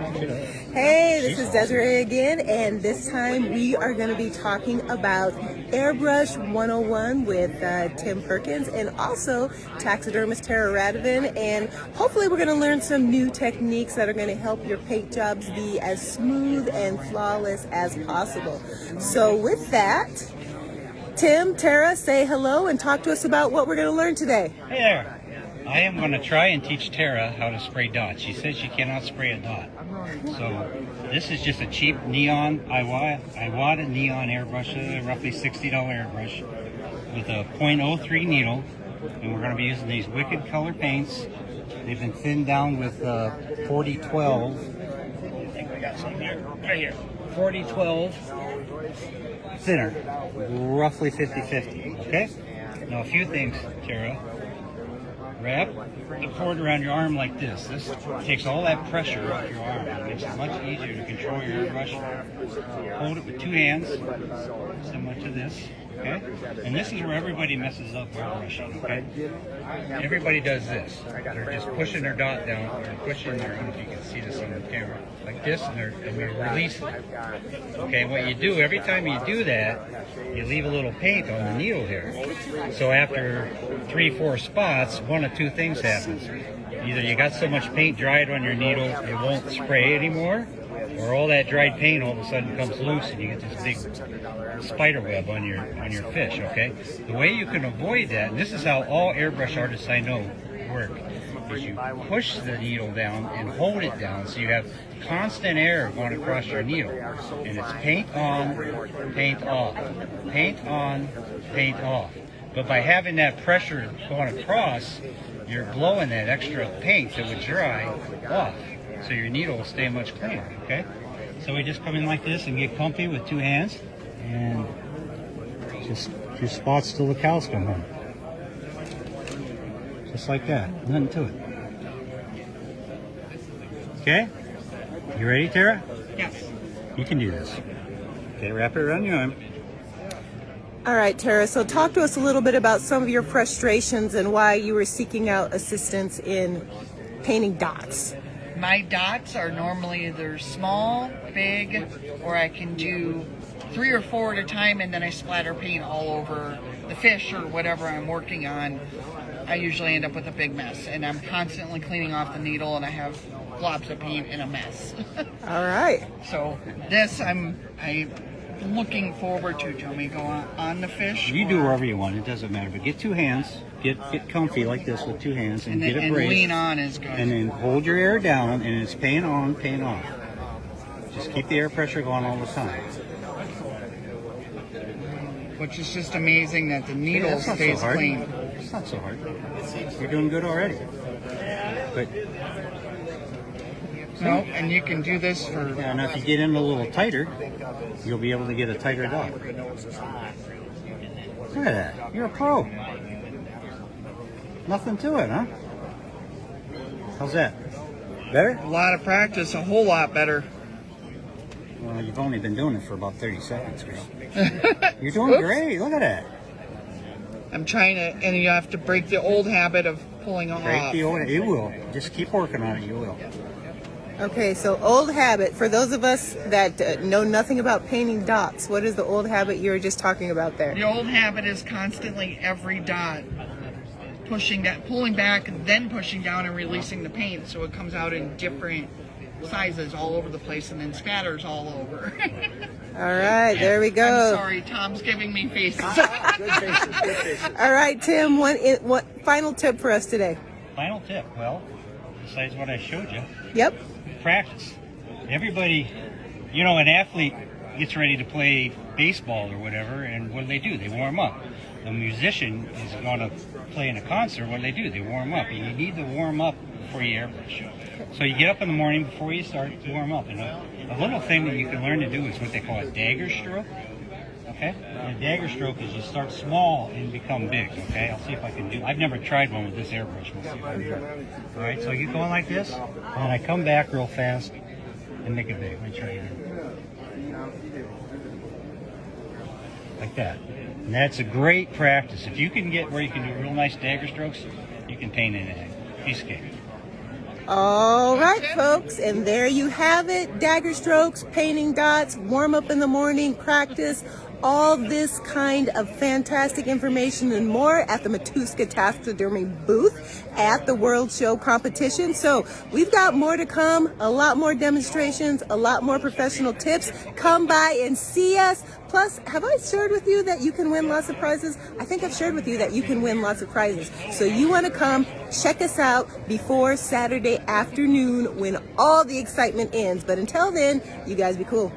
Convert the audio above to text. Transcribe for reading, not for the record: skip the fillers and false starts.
Hey, this is Desiree again, and this time we are going to be talking about Airbrush 101 with Tim Perkins and also taxidermist Tara Radovan, and hopefully we're going to learn some new techniques that are going to help your paint jobs be as smooth and flawless as possible. So with that, Tim, Tara, say hello and talk to us about what we're going to learn today. Hey there. I am going to try and teach Tara how to spray dots. She says she cannot spray a dot. So this is just a cheap neon Iwata neon airbrush, roughly $60 airbrush with a .03 needle. And we're going to be using these wicked color paints. They've been thinned down with 4012. I think we got some here. Right here. 4012 thinner, roughly 50-50. Okay? Now a few things, Tara. Wrap the cord around your arm like this. This takes all that pressure off your arm. It makes it much easier to control your airbrush. Hold it with two hands, similar to this. Okay? And this is where everybody messes up airbrushing. Okay? Everybody does this. They're just pushing their dot down, or pushing their, I don't know if you can see this on the camera, like this, and they're releasing. Okay, what you do, every time you do that, you leave a little paint on the needle here. So after 3-4 spots, one of two things happens. Either you got so much paint dried on your needle, it won't spray anymore, or all that dried paint all of a sudden comes loose and you get this big spider web on your fish, okay? The way you can avoid that, and this is how all airbrush artists I know work, is you push the needle down and hold it down so you have constant air going across your needle. And it's paint on, paint off, paint on, paint off. But by having that pressure going across, you're blowing that extra paint that would dry off. So your needle will stay much cleaner, okay? So we just come in like this and get comfy with two hands and just spots till the cows come home. Just like that, nothing to it. Okay? You ready, Tara? Yes. You can do this. Okay, wrap it around your arm. All right, Tara, so talk to us a little bit about some of your frustrations and why you were seeking out assistance in painting dots. My dots are normally either small, big, or I can do 3 or 4 at a time and then I splatter paint all over the fish or whatever I'm working on. I usually end up with a big mess and I'm constantly cleaning off the needle and I have globs of paint in a mess. All right. So this I'm looking forward to. Do you want me to go on the fish? You do wherever you want, it doesn't matter, but get two hands, get comfy like this with two hands and get a brace. And lean on is good. And then hold your air down and it's paint on, paint off. Just keep the air pressure going all the time. Which is just amazing that the needle stays clean. It's not so hard. You're doing good already. But no, and you can do this for... Yeah, now if you get in a little tighter, you'll be able to get a tighter dot. Look at that. You're a pro. Nothing to it, huh? How's that? Better? A lot of practice, a whole lot better. Well, you've only been doing it for about 30 seconds, girl. You're doing great. Look at that. I'm trying to, and you have to break the old habit of pulling off. Break the old, you will. Just keep working on it, you will. Okay, so old habit. For those of us that know nothing about painting dots, what is the old habit you were just talking about there? The old habit is constantly every dot pulling back, and then pushing down and releasing the paint, so it comes out in different sizes all over the place and then spatters all over. All right, there we go. I'm sorry, Tom's giving me faces. Good faces. All right, Tim, what final tip for us today? Final tip, well, besides what I showed you. Yep. Practice. Everybody, you know, an athlete gets ready to play baseball or whatever, and what do? They warm up. A musician is going to play in a concert. What do? They warm up. And you need to warm up before you airbrush. So you get up in the morning before you start to warm up. And a little thing that you can learn to do is what they call a dagger stroke. Okay? And a dagger stroke is you start small and become big. Okay? I'll see if I can do. I've never tried one with this airbrush. We'll see if I can do it. All right. So you go in like this, and I come back real fast and make it big. Let me try it. Like that. And that's a great practice. If you can get where you can do real nice dagger strokes, you can paint anything. Piece of cake. All right, folks, and there you have it. Dagger strokes, painting dots, warm up in the morning, practice, all this kind of fantastic information and more at the Matuska Taxidermy booth at the World Show competition. So we've got more to come, a lot more demonstrations, a lot more professional tips. Come by and see us. Plus, have I shared with you that you can win lots of prizes? I think I've shared with you that you can win lots of prizes. So you want to come check us out before Saturday afternoon when all the excitement ends. But until then, you guys be cool.